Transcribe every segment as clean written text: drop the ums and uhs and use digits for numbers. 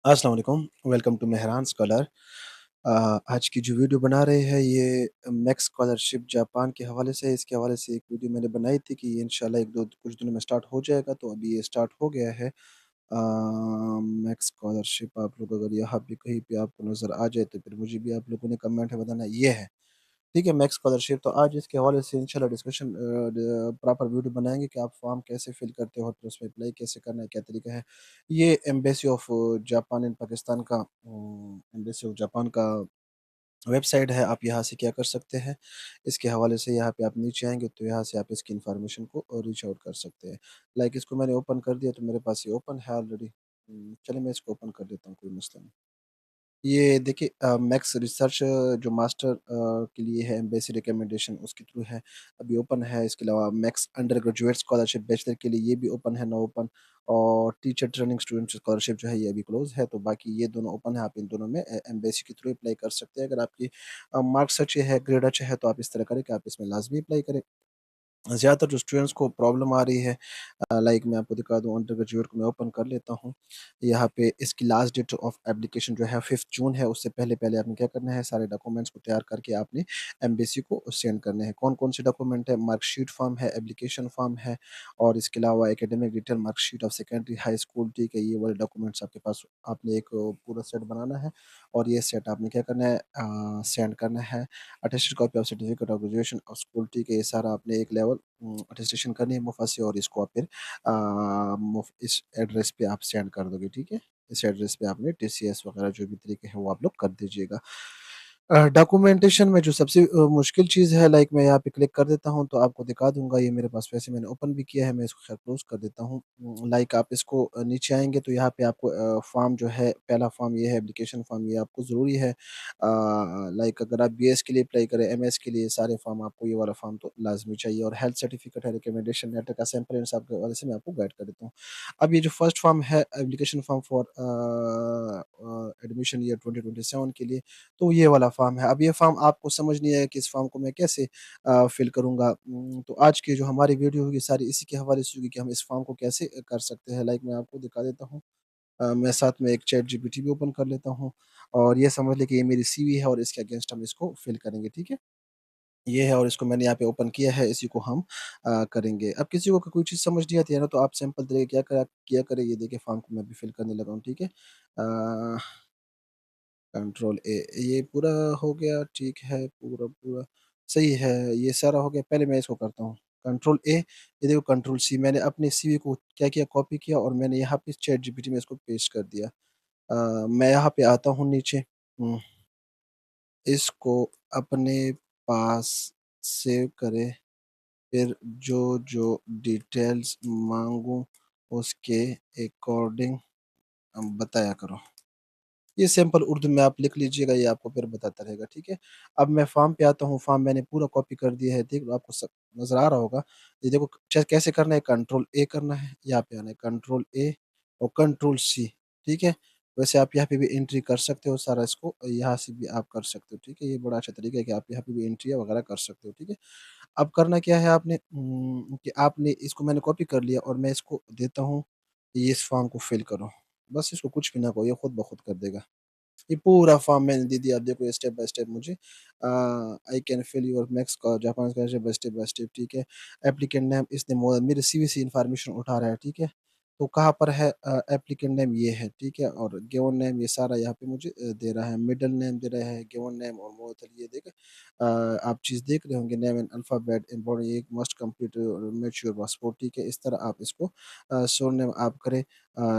अस्सलाम वालेकुम, welcome to Mehran scholar. आज की जो वीडियो बना रहे हैं ये मैक्स स्कॉलरशिप जापान के हवाले से है। इसके हवाले से एक वीडियो मैंने बनाई थी कि ये इंशाल्लाह 1-2 कुछ दिनों में स्टार्ट हो जाएगा, तो अभी ये स्टार्ट हो गया है। मैक्स स्कॉलरशिप आप लोग अगर यहाँ पे कहीं पे आपको नज़र आ जाए तो फिर मुझे भी आप लोगों ने कमेंट में बताना ये है। ठीक है, मैक्स स्कॉलरशिप तो आज इसके हवाले से इंशाल्लाह डिस्कशन प्रॉपर वीडियो बनाएँगे कि आप फॉर्म कैसे फिल करते हो, फिर उसमें अप्लाई कैसे करना है, क्या तरीका है। ये एम्बेसी ऑफ जापान इन पाकिस्तान का एम्बेसी ऑफ जापान का वेबसाइट है, आप यहाँ से क्या कर सकते हैं, इसके हवाले से यहाँ पे आप नीचे आएँगे तो यहाँ से आप इसकी इन्फॉर्मेशन को रीच आउट कर सकते हैं। लाइक इसको मैंने ओपन कर दिया तो मेरे पास ये ओपन है ऑलरेडी। चलिए मैं इसको ओपन कर देता हूँ, कोई मसला नहीं। ये देखिए मैक्स रिसर्च जो मास्टर के लिए है एम्बेसी रिकमेंडेशन उसके थ्रू है, अभी ओपन है। इसके अलावा max under graduate scholarship bachelor के लिए ये भी ओपन है, ना ओपन। और टीचर ट्रेनिंग स्टूडेंट स्कॉलरशिप जो है ये अभी क्लोज़ है, तो बाकी ये दोनों ओपन है, आप इन दोनों में एम्बेसी के थ्रू अप्लाई कर सकते हैं। अगर आपकी मार्क्स अच्छे है, ग्रेड अच्छा है तो आप इस तरह करें कि आप इसमें लाज़मी अप्लाई करें। ज़्यादातर जो स्टूडेंट्स को प्रॉब्लम आ रही है लाइक मैं आपको दिखा दूँ, अंडर ग्रेजुएट को मैं ओपन कर लेता हूँ। यहाँ पे इसकी लास्ट डेट ऑफ एप्लीकेशन जो है 5th जून है, उससे पहले-पहले आपने क्या करना है, सारे डॉक्यूमेंट्स को तैयार करके आपने एम्बेसी को सेंड करने हैं। कौन-कौन से डॉक्यूमेंट है? मार्कशीट फॉर्म है, एप्लीकेशन फॉर्म है और इसके अलावा academic detail marksheet of secondary, high school, ठीक है, ये वाले डॉक्यूमेंट्स आपके पास आपने एक पूरा सेट बनाना है और ये सेट आपने क्या करना है सेंड करना है। Attested copy of certificate of graduation of school, ठीक है, ये सारा आपने एक लेवल अटेस्टेशन करनी है मुफ़ा से और इसको आप फिर मुफ़ इस एड्रेस पे आप सेंड कर दोगे, ठीक है? इस एड्रेस पे आपने टीसीएस वगैरह जो भी तरीके हैं वो आप लोग कर दीजिएगा। डॉक्यूमेंटेशन में जो सबसे मुश्किल चीज़ है, लाइक मैं यहाँ पे क्लिक कर देता हूँ तो आपको दिखा दूँगा, ये मेरे पास वैसे मैंने ओपन भी किया है, मैं इसको खैर क्लोज़ कर देता हूँ। लाइक आप इसको नीचे आएँगे तो यहाँ पे आपको फॉर्म जो है, पहला फॉर्म ये है, एप्लीकेशन फॉर्म, ये आपको ज़रूरी है। लाइक अगर आप बीएस के लिए अप्लाई करें, एमएस के लिए, सारे फॉर्म आपको ये वाला फॉर्म तो लाज़मी चाहिए और हेल्थ सर्टिफिकेट है, रिकमेंडेशन लेटर का सैंपल, इन सब के हवाले से मैं आपको गाइड कर देता हूँ। अब ये जो फर्स्ट फॉर्म है, application form for admission year 2027 के लिए, तो ये वाला फॉर्म है। अब ये फॉर्म आपको समझ नहीं आया कि इस फॉर्म को मैं कैसे फिल करूँगा। तो आज की जो हमारी वीडियो होगी सारी इसी के हवाले से होगी कि हम इस फॉर्म को कैसे कर सकते हैं। लाइक मैं आपको दिखा देता हूँ। मैं साथ में एक चैट जीपीटी भी ओपन कर लेता हूँ और ये समझ लें कि ये मेरी सीवी है और इसके अगेंस्ट हम इसको फिल करेंगे, ठीक है? ये है और इसको मैंने यहाँ पे ओपन किया है, इसी को हम करेंगे। अब किसी को कोई चीज़ समझ नहीं आती है ना, तो आप सिंपल तरीके किया करें, ये देखिए फॉर्म को मैं भी फिल करने लगा हूँ, ठीक है? कंट्रोल ए, ये पूरा हो गया, ठीक है, पूरा सही है, ये सारा हो गया। पहले मैं इसको करता हूँ, कंट्रोल ए, ये देखो कंट्रोल सी, मैंने अपने सीवी को क्या किया, कॉपी किया और मैंने यहाँ पे चैट जीपीटी में इसको पेस्ट कर दिया। मैं यहाँ पे आता हूँ नीचे, इसको अपने पास सेव करें, फिर जो डिटेल्स माँगूँ उसके अकॉर्डिंग बताया करो। ये सिंपल उर्दू में आप लिख लीजिएगा, ये आपको फिर बताता रहेगा, ठीक है? अब मैं फ़ॉर्म पे आता हूँ, फ़ॉर्म मैंने पूरा कॉपी कर दिया है, देख लो आपको सब नज़र आ रहा होगा। ये देखो कैसे करना है, कंट्रोल ए करना है, यहाँ पे आना है, कंट्रोल ए और कंट्रोल सी, ठीक है? वैसे आप यहाँ पे भी एंट्री कर सकते हो सारा इसको, यहाँ से भी आप कर सकते हो, ठीक है? ये बड़ा अच्छा तरीका है कि आप यहाँ पे भी एंट्रियाँ वगैरह कर सकते हो, ठीक है? अब करना क्या है आपने कि आपने इसको मैंने कॉपी कर लिया और मैं इसको देता हूँ, ये इस फॉर्म को फिल करो। बस इसको कुछ भी ना कहो, ये खुद ब खुद कर देगा। ये पूरा फॉर्म मैंने दे दिया, आप देखो ये स्टेप बाय स्टेप मुझे I can fill your max का जापान का स्टेप बाय स्टेप, ठीक है? एप्लीकेंट नेम, इसने मेरे सीवी से इन्फॉर्मेशन उठा रहा है, ठीक है? तो कहाँ पर है एप्लीकेंट नेम, ये है, ठीक है? और गिवन नेम ये सारा यहाँ पे मुझे दे रहा है, मिडल नेम दे रहा है, गिवन नेम और मोअत्तल, ये देख आप चीज़ देख रहे होंगे, नेम एंड अल्फ़ाबेट इम्पोर्टेंट, ये must complete match your passport, ठीक है? इस तरह आप इसको सरनेम आप करें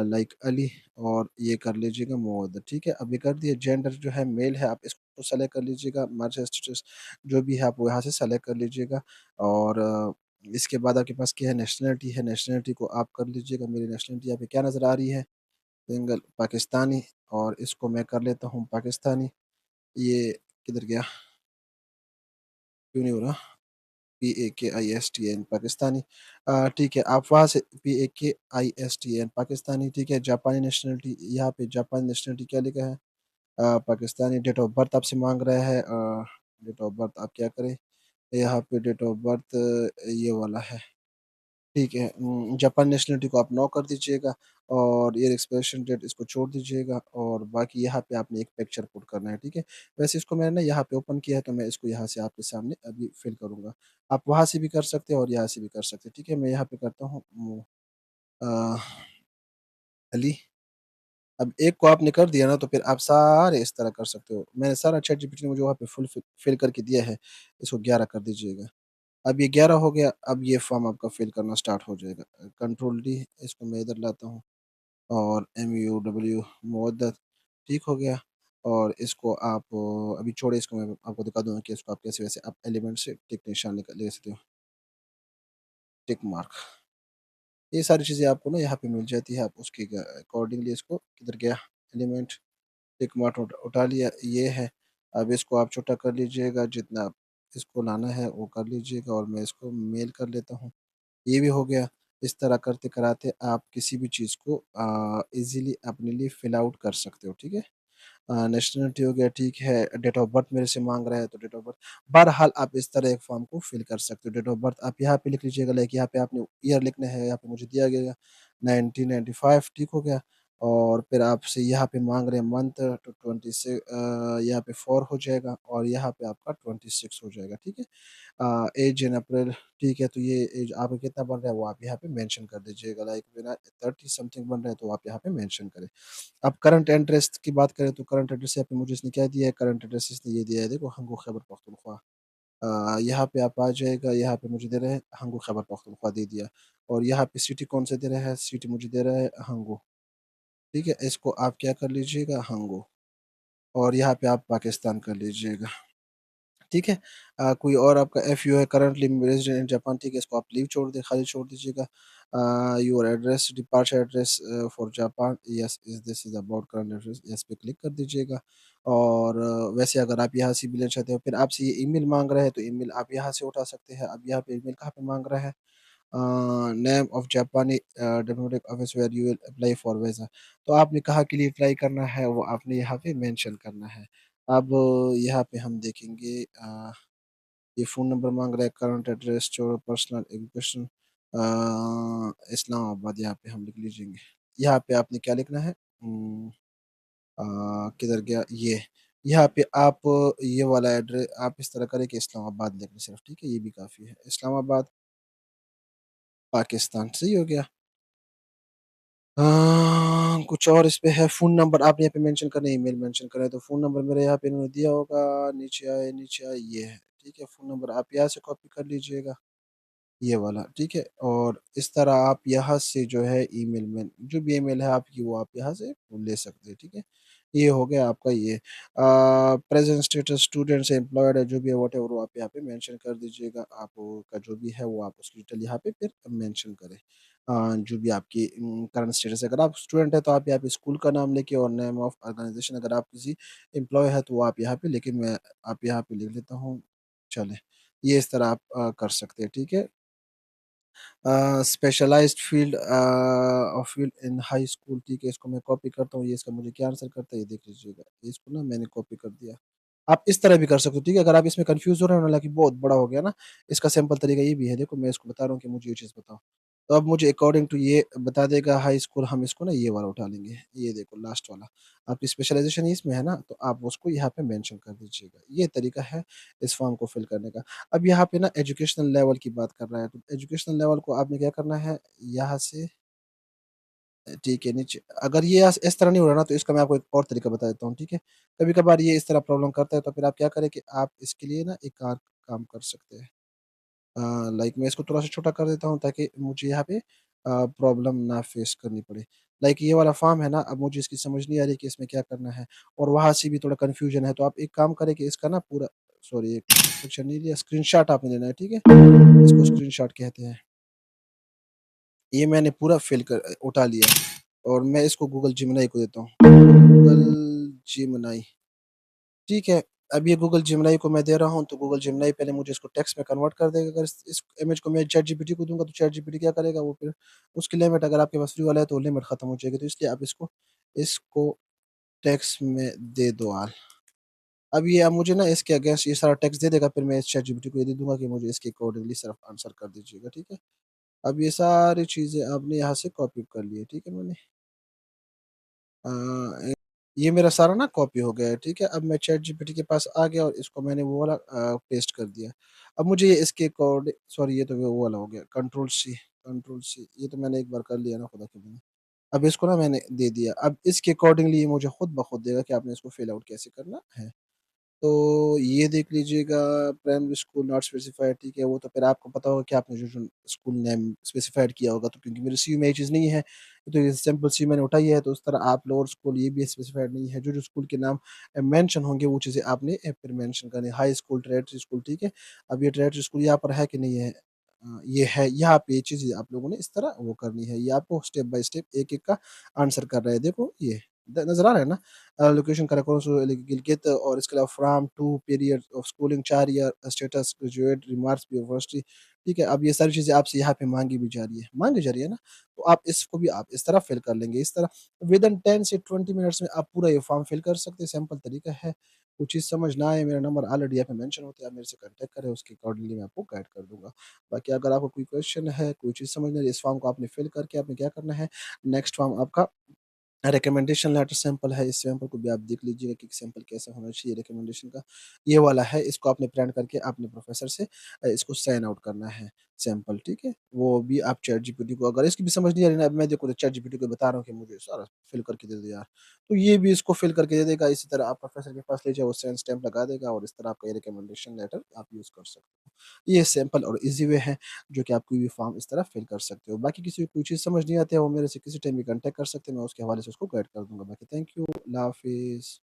लाइक अली और ये कर लीजिएगा मोहम्मद, ठीक है? अभी कर दिया, जेंडर जो है मेल है, आप इसको सेलेक्ट कर लीजिएगा, मैरिज स्टेटस जो भी है आप वो यहाँ से सेलेक्ट कर लीजिएगा और इसके बाद आपके पास क्या है, नेशनैलिटी है, नेशनैलिटी को आप कर लीजिएगा। मेरी नेशनैलिटी यहाँ पे क्या नज़र आ रही है? सिंगल पाकिस्तानी, और इसको मैं कर लेता हूँ पाकिस्तानी। ये किधर गया? क्यों नहीं हो रहा? PAKISTN पाकिस्तानी। ठीक है, आप वहाँ से PAKISTN पाकिस्तानी, ठीक है? जापानी नेशनैलिटी, यहाँ पे जापानी नेशनैलिटी क्या लिखा है? पाकिस्तानी। डेट ऑफ बर्थ आपसे माँग रहा है, डेट ऑफ बर्थ आप क्या करें? यहाँ पे डेट ऑफ बर्थ ये वाला है, ठीक है। जापान नेशनैलिटी को आप नो कर दीजिएगा और ईयर एक्सपायरेशन डेट इसको छोड़ दीजिएगा और बाकी यहाँ पे आपने एक पिक्चर पुट करना है, ठीक है? वैसे इसको मैंने ना यहाँ पे ओपन किया है तो मैं इसको यहाँ से आपके सामने अभी फिल करूँगा। आप वहाँ से भी कर सकते हैं और यहाँ से भी कर सकते हैं, ठीक है? मैं यहाँ पे करता हूँ अ, अली। अब एक को आपने कर दिया ना तो फिर आप सारे इस तरह कर सकते हो। मैंने सारा चैटजीपीटी ने मुझे वहाँ पे फुल फिल करके दिया है, इसको 11 कर दीजिएगा। अब ये 11 हो गया, अब ये फॉर्म आपका फिल करना स्टार्ट हो जाएगा। कंट्रोल डी, इसको मैं इधर लाता हूँ और MUW मुवद्दत, ठीक हो गया। और इसको आप अभी छोड़िए, इसको मैं आपको दिखा दूँगा कि इसको आप कैसे वैसे आप एलिमेंट से टिक निशान ले सकते हो, टिक मार्क। ये सारी चीज़ें आपको ना यहाँ पे मिल जाती है, आप उसके अकॉर्डिंगली इसको किधर गया एलिमेंट, टिक मार्क उठा लिया, ये है। अब इसको आप छोटा कर लीजिएगा, जितना आप इसको लाना है वो कर लीजिएगा और मैं इसको मेल कर लेता हूँ। ये भी हो गया। इस तरह करते-कराते आप किसी भी चीज़ को ईज़िली अपने लिए फिल आउट कर सकते हो, ठीक है? नेशनैलिटी हो गया, ठीक है, डेट ऑफ बर्थ मेरे से माँग रहा है तो डेट ऑफ बर्थ, बहरहाल आप इस तरह एक फॉर्म को फिल कर सकते हो। डेट ऑफ बर्थ आप यहाँ पे लिख लीजिएगा, लाइक यहाँ पे आपने ईयर लिखना है, यहाँ पे मुझे दिया गया 1995, ठीक हो गया। और फिर आपसे यहाँ पे माँग रहे हैं मंथ तो यहाँ पे 4 हो जाएगा और यहाँ पे आपका 26 हो जाएगा, ठीक है? एज इन अप्रैल, ठीक है, तो ये एज आपका कितना बन रहा है वो आप यहाँ पे मेंशन कर दीजिएगा, लाइक मेरा 30 समथिंग बन रहा है तो आप यहाँ पे मेंशन करें। अब करंट एड्रेस की बात करें तो करंट एड्रेस यहाँ पे मुझे इसने क्या दिया है, करंट एड्रेस इसने ये दिया है, देखो हंगो खैबर पख्तूनख्वा। यहाँ पे आप आ जाएगा, यहाँ पे मुझे दे रहा है हंगो खैबर पख्तूनख्वा दे दिया और यहाँ पे सिटी कौन सा दे रहा है, सिटी मुझे दे रहा है हंगो, ठीक है? इसको आप क्या कर लीजिएगा हंगो और यहाँ पे आप पाकिस्तान कर लीजिएगा। ठीक है? कोई और आपका एफयू है करंटली रेज़िडेंट इन जापान, ठीक है, इसको आप लीव छोड़ दें, खाली छोड़ दीजिएगा। Your address departure address for Japan, yes is this is about current address, yes पे क्लिक कर दीजिएगा। और वैसे अगर आप यहाँ से भी लेना चाहते हो, फिर आपसे ये ईमेल माँग रहा है, तो ईमेल आप यहाँ से उठा सकते हैं। अब यहाँ पे ईमेल कहाँ पे माँग रहा है? नेम ऑफ जापानी diplomatic office where you will apply for visa. तो आपने कहाँ के लिए अप्लाई करना है, वो आपने यहाँ पे मेंशन करना है। अब यहाँ पे हम देखेंगे ये फ़ोन नंबर माँग रहा है, करंट एड्रेस जो पर्सनल एजुकेशन इस्लामाबाद यहाँ पे हम लिख लीजिएँगे। यहाँ पे आपने क्या लिखना है किधर गया ये, यहाँ पे आप ये वाला आप इस तरह करें कि इस्लामाबाद लिख लें सिर्फ़, ठीक है? ये भी काफ़ी है। इस्लामाबाद, पाकिस्तान, सही हो गया। कुछ और इस पे है, फ़ोन नंबर आपने यहाँ पे मेंशन करना है, ईमेल मेंशन करना है, तो फ़ोन नंबर मेरे यहाँ पे इन्होंने दिया होगा, नीचे आए ये है, ठीक है? फ़ोन नंबर आप यहाँ से कॉपी कर लीजिएगा। ये वाला, ठीक है? और इस तरह आप यहाँ से जो है ईमेल में जो भी ईमेल है आपकी वो आप यहाँ से ले सकते हैं, ठीक है? ये हो गया आपका ये। प्रेज़ेंट स्टेटस स्टूडेंट से एम्प्लॉयड है, जो भी है व्हाटएवर वो आप यहाँ पे मेंशन कर दीजिएगा। आपका जो भी है वो आप उसकी डिटेल यहाँ पे फिर मेंशन करें। जो भी आपकी करंट स्टेटस है, अगर आप स्टूडेंट हैं तो आप यहाँ पे स्कूल का नाम लिखिए और नेम ऑफ ऑर्गनाइज़ेशन, अगर आप किसी एम्प्लॉयी हैं तो वो आप यहाँ पे, लेकिन मैं आप यहाँ पे लिख लेता हूँ, चलें। ये इस तरह आप कर सकते हैं, ठीक है? स्पेशलाइज़्ड फील्ड इन हाई स्कूल, ठीक है, इसको मैं कॉपी करता हूँ, ये इसका मुझे क्या आंसर करता है, ये देख लीजिएगा। इसको ना मैंने कॉपी कर दिया। आप इस तरह भी कर सकते हो, ठीक है? अगर आप इसमें कन्फ्यूज़ हो रहे हो ना, हालाँकि बहुत बड़ा हो गया ना, इसका सिंपल तरीका ये भी है, देखो मैं इसको बता रहा हूँ कि मुझे ये चीज़ बताओ। तो अब मुझे अकॉर्डिंग टू ये बता देगा हाई स्कूल, हम इसको ना ये वाला उठा लेंगे, ये देखो लास्ट वाला। आपकी स्पेशलाइज़ेशन इसमें है ना, तो आप उसको यहाँ पे मेंशन कर दीजिएगा। ये तरीका है इस फॉर्म को फिल करने का। अब यहाँ पे ना एजुकेशनल लेवल की बात कर रहा है, तो एजुकेशनल लेवल को आपने क्या करना है, यहाँ से ठीक है, नीचे अगर ये इस तरह नहीं हो रहा ना, तो इसका मैं आपको एक और तरीका बता देता हूँ, ठीक है? कभी-कभार ये इस तरह प्रॉब्लम करता है, तो फिर आप क्या करें कि आप इसके लिए ना एक और काम कर सकते हैं। लाइक मैं इसको थोड़ा-सा छोटा कर देता हूँ ताकि मुझे यहाँ पे प्रॉब्लम ना फेस करनी पड़े। लाइक ये वाला फॉर्म है ना, अब मुझे इसकी समझ नहीं आ रही कि इसमें क्या करना है और वहाँ से भी थोड़ा कन्फ्यूजन है, तो आप एक काम करें कि इसका ना पूरा सॉरी एक पिक्चर नहीं लिया, स्क्रीनशॉट आपने लेना है, ठीक है? इसको स्क्रीनशॉट कहते हैं। ये मैंने पूरा उठा लिया और मैं इसको गूगल जेमिनी को देता हूँ। गूगल जेमिनी, ठीक है। अब ये गूगल जेमिनी को मैं दे रहा हूँ, तो गूगल जेमिनी पहले मुझे इसको टेक्स्ट में कन्वर्ट कर देगा। अगर इस इमेज को मैं चैटजीपीटी को दूँगा, तो चैटजीपीटी क्या करेगा, वो फिर उसकी लिमिट, अगर आपके पास फ्री वाला है, तो लिमिट खत्म हो जाएगी। तो इसलिए आप इसको इसको टेक्स्ट में दे दो ऑल। अब मुझे ना इसके अगेंस्ट ये सारा टेक्स्ट दे देगा, फिर मैं इस चैटजीपीटी को ये दे दूँगा कि मुझे इसके अकॉर्डिंगली सिर्फ आंसर कर दीजिएगा, ठीक है? अब ये सारी चीज़ें आपने यहाँ से कॉपी कर ली है, ठीक है मैंने। अ, ए ये मेरा सारा ना कॉपी हो गया है, ठीक है? अब मैं चैटजीपीटी के पास आ गया और इसको मैंने वो वाला पेस्ट कर दिया। अब मुझे ये इसके सॉरी, ये तो वो वाला हो गया, कंट्रोल सी ये तो मैंने एक बार कर लिया ना खुदा के बन्दे। अब इसको ना मैंने दे दिया। अब इसके अकॉर्डिंगली ये मुझे खुद ब खुद देगा कि आपने इसको फिल आउट कैसे करना है। तो ये देख लीजिएगा, प्राइमरी स्कूल नॉट स्पेसिफाइड, ठीक है, वो तो फिर आपको पता होगा कि आपने जो स्कूल नेम स्पेसिफाइड किया होगा, तो क्योंकि मेरे सीयू में ये चीज़ नहीं है, तो ये सिंपल सी मैंने उठाई है, तो उस तरह आप लोअर स्कूल ये भी स्पेसिफाइड नहीं है, जो स्कूल के नाम मेंशन होंगे वो चीज़ें आपने फिर मेंशन करनी है। हाई स्कूल, टेरिटरी स्कूल, ठीक है। अब ये टेरिटरी स्कूल यहाँ पर है कि नहीं है? ये है, यहाँ पे ये चीज़ें आप लोगों ने इस तरह वो करनी है, ये आपको स्टेप बाय स्टेप एक-एक का आंसर कर रहा है, देखो ये नज़र आ रहा है ना? लोकेशन करेक्ट गिलगित, और इसके अलावा from to period of schooling 4 year, status graduate, remarks university, ठीक है। अब ये सारी चीज़ें आपसे यहाँ पे माँगी जा रही है ना, तो आप इसको भी आप इस तरह फिल कर लेंगे, इस तरह विदिन 10 से 20 मिनट्स में आप पूरा ये फॉर्म फिल कर सकते हैं। सिंपल तरीका है। कोई चीज़ समझ ना आए, मेरा नंबर ऑलरेडी यहाँ पे मेंशन होता है, आप मेरे से कॉन्टैक्ट करें, उसके अकॉर्डिंगली मैं आपको गाइड कर दूँगा। बाकी अगर आपको कोई क्वेश्चन है, कोई चीज़ समझ नहीं आ रही, इस फॉर्म को आपने फिल करके आपने क्या करना है, नेक्स्ट फॉर्म आपका रिकमेंडेशन लेटर सैंपल है, इस सैंपल को भी आप देख लीजिएगा कि सैंपल कैसा होना चाहिए रिकमेंडेशन का। ये वाला है, इसको आपने प्रिंट करके अपने प्रोफ़ेसर से इसको साइन आउट करना है सैंपल, ठीक है? वो भी आप चैटजीपीटी को, अगर इसकी भी समझ नहीं आ रही ना, अब मैं देखो चैटजीपीटी को बता रहा हूँ कि मुझे सारा फिल करके दे दो यार, तो ये भी इसको फिल करके दे देगा। इसी तरह आप प्रोफ़ेसर के पास ले जाओ, वो साइन स्टैम्प लगा देगा और इस तरह आपका ये रिकमेंडेशन लेटर आप यूज़ कर सकते हो। ये सिंपल और ईज़ी वे है, जो कि आप कोई भी फॉर्म इस तरह फिल कर सकते हो। बाकी किसी को कोई चीज़ समझ नहीं आती है, वो मेरे से किसी टाइम भी कॉन्टैक्ट कर सकते हैं, मैं उसके हवाले से उसको गाइड कर दूँगा। बाकी थैंक यू, अल्लाह हाफ़िज़।